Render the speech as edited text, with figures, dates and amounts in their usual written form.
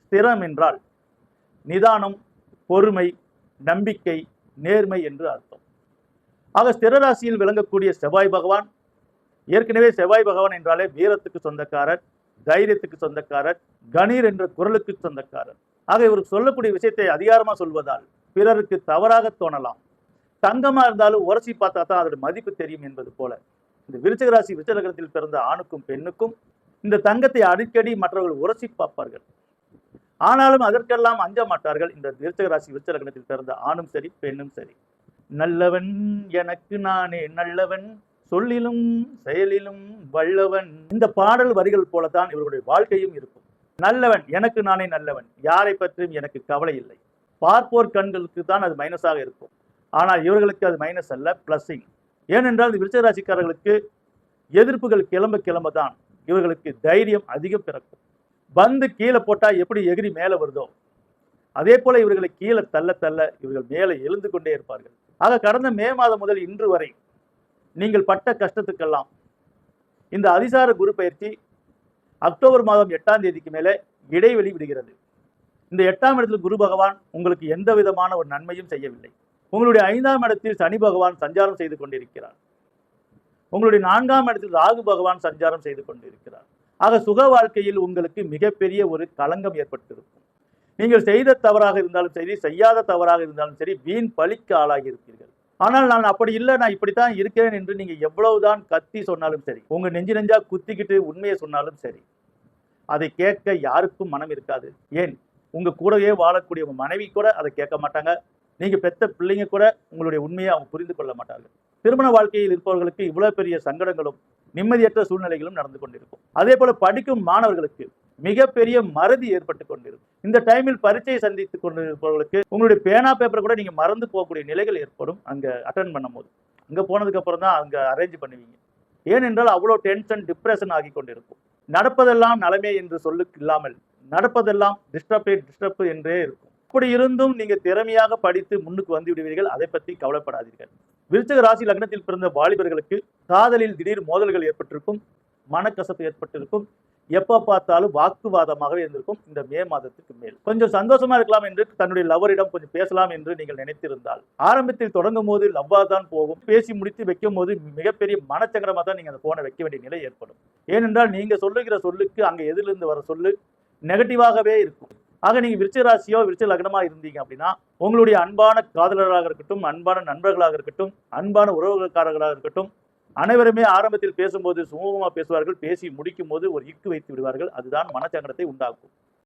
ஸ்திரம் என்றால் நிதானம், பொறுமை, நம்பிக்கை, நேர்மை என்று அர்த்தம். ஆக ஸ்திர ராசியில் விளங்கக்கூடிய செவ்வாய் பகவான், ஏற்கனவே செவ்வாய் பகவான் என்றாலே வீரத்துக்கு சொந்தக்காரர், தைரியத்துக்கு சொந்தக்காரர், கணீர் என்ற குரலுக்கு சொந்தக்காரர். ஆக இவர் சொல்லக்கூடிய விஷயத்தை அதிகாரமா சொல்வதால் பிறருக்கு தவறாக தோணலாம். தங்கமா இருந்தாலும் உரசி பார்த்தா தான் அதோட மதிப்பு தெரியும் என்பது போல இந்த விருச்சிக ராசி விருச்சிக லக்னத்தில் பிறந்த ஆணுக்கும் பெண்ணுக்கும் இந்த தங்கத்தை அடிக்கடி மற்றவர்கள் உரசி பார்ப்பார்கள். ஆனாலும் அதற்கெல்லாம் அஞ்ச மாட்டார்கள். இந்த விருச்சிக ராசி விருச்சிக லக்னத்தில் பிறந்த ஆணும் சரி பெண்ணும் சரி. நல்லவன் எனக்கு நானே நல்லவன், சொல்லிலும் செயலிலும் வல்லவன். இந்த பாடல் வரிகள் போலத்தான் இவர்களுடைய வாழ்க்கையும் இருக்கும். நல்லவன், எனக்கு நானே நல்லவன், யாரை பற்றியும் எனக்கு கவலை இல்லை. பார்ப்போர் கண்களுக்கு தான் அது மைனஸாக இருக்கும். ஆனால் இவர்களுக்கு அது மைனஸ் அல்ல, பிளஸிங். ஏனென்றால் இந்த விருச்சிக ராசிக்காரர்களுக்கு எதிர்ப்புகள் கிளம்ப தான் இவர்களுக்கு தைரியம் அதிகம் பிறக்கும். பந்து கீழே போட்டா எப்படி எகிரி மேலே வருதோ அதே போல இவர்களை கீழே தள்ள தள்ள இவர்கள் மேலே எழுந்து கொண்டே இருப்பார்கள். ஆக கடந்த மே மாதம் முதல் இன்று வரை நீங்கள் பட்ட கஷ்டத்துக்கெல்லாம் இந்த அதிசார குரு பயிற்சி அக்டோபர் மாதம் 8ஆம் தேதிக்கு மேலே இடைவெளி விடுகிறது. இந்த 8ஆம் இடத்தில் குரு பகவான் உங்களுக்கு எந்த விதமான ஒரு நன்மையும் செய்யவில்லை. உங்களுடைய 5ஆம் இடத்தில் சனி பகவான் சஞ்சாரம் செய்து கொண்டிருக்கிறார். உங்களுடைய 4ஆம் இடத்தில் ராகு பகவான் சஞ்சாரம் செய்து கொண்டிருக்கிறார். ஆக சுக வாழ்க்கையில் உங்களுக்கு மிகப்பெரிய ஒரு களங்கம் ஏற்பட்டிருக்கும். நீங்கள் செய்த தவறாக இருந்தாலும் சரி, செய்யாத தவறாக இருந்தாலும் சரி, வீண் பழிக்கு ஆளாகி இருப்பீர்கள். ஆனால் நான் அப்படி இல்லை, நான் இப்படித்தான் இருக்கிறேன் என்று நீங்க எவ்வளவுதான் கத்தி சொன்னாலும் சரி, உங்க நெஞ்சா குத்திக்கிட்டு உண்மையை சொன்னாலும் சரி, அதை கேட்க யாருக்கும் மனம் இருக்காது. ஏன், உங்க கூடவே வாழக்கூடிய உங்க மனைவி கூட அதை கேட்க மாட்டாங்க. நீங்க பெத்த பிள்ளைங்க கூட உங்களுடைய உண்மையை அவங்க புரிந்து கொள்ள மாட்டார்கள். திருமண வாழ்க்கையில் இருப்பவர்களுக்கு இவ்வளவு பெரிய சங்கடங்களும் நிம்மதியற்ற சூழ்நிலைகளும் நடந்து கொண்டிருக்கும். அதே போல படிக்கும் மாணவர்களுக்கு மிகப்பெரிய மறதி ஏற்பட்டு கொண்டிருக்கும். இந்த டைமில் பரீட்சையை சந்தித்துக் கொண்டிருப்பவர்களுக்கு உங்களுடைய பேனா பேப்பரை கூட நீங்க மறந்து போகக்கூடிய நிலைகள் ஏற்படும். அங்க அட்டன் பண்ணும் போது அங்க போனதுக்கு அப்புறம் தான் அங்க அரேஞ்ச் பண்ணுவீங்க. ஏனென்றால் அவ்வளவு டென்ஷன், டிப்ரெஷன் ஆகி கொண்டிருக்கும். நடப்பதெல்லாம் நலமே என்று சொல்லுக்கு இல்லாமல் நடப்பதெல்லாம் டிஸ்டர்ப் என்றே இருக்கும். அப்படி இருந்தும் நீங்க திறமையாக படித்து முன்னுக்கு வந்து விடுவீர்கள். அதை பற்றி கவலைப்படாதீர்கள். விருச்சிக ராசி லக்னத்தில் பிறந்த வாலிபர்களுக்கு காதலில் திடீர் மோதல்கள் ஏற்பட்டிருக்கும், மனக்கசப்பு ஏற்பட்டிருக்கும், எப்ப பார்த்தாலும் வாக்குவாதமாகவே இருந்திருக்கும். இந்த மே மாதத்துக்கு மேல் கொஞ்சம் சந்தோஷமா இருக்கலாம் என்று தன்னுடைய லவரிடம் கொஞ்சம் பேசலாம் என்று நீங்கள் நினைத்திருந்தால் ஆரம்பத்தில் தொடங்கும் போது லவ்வா தான் போகும். பேசி முடித்து வைக்கும் போது மிகப்பெரிய மனச்சங்கடமா தான் நீங்க அந்த போனை வைக்க வேண்டிய நிலை ஏற்படும். ஏனென்றால் நீங்க சொல்லுகிற சொல்லுக்கு அங்க எதிலிருந்து வர சொல்லு நெகட்டிவாகவே இருக்கும். ஆக நீங்க விருச்சிக ராசியோ விருச்சிக லக்னமா இருந்தீங்க அப்படின்னா உங்களுடைய அன்பான காதலராக இருக்கட்டும், அன்பான நண்பர்களாக இருக்கட்டும், அன்பான உறவுகாரர்களாக இருக்கட்டும், அனைவருமே ஆரம்பத்தில் பேசும்போது சுமூகமா பேசுவார்கள். பேசி முடிக்கும் போது ஒரு இக்கு வைத்து விடுவார்கள். அதுதான் மனச்சங்கடத்தை உண்டாக்கும்.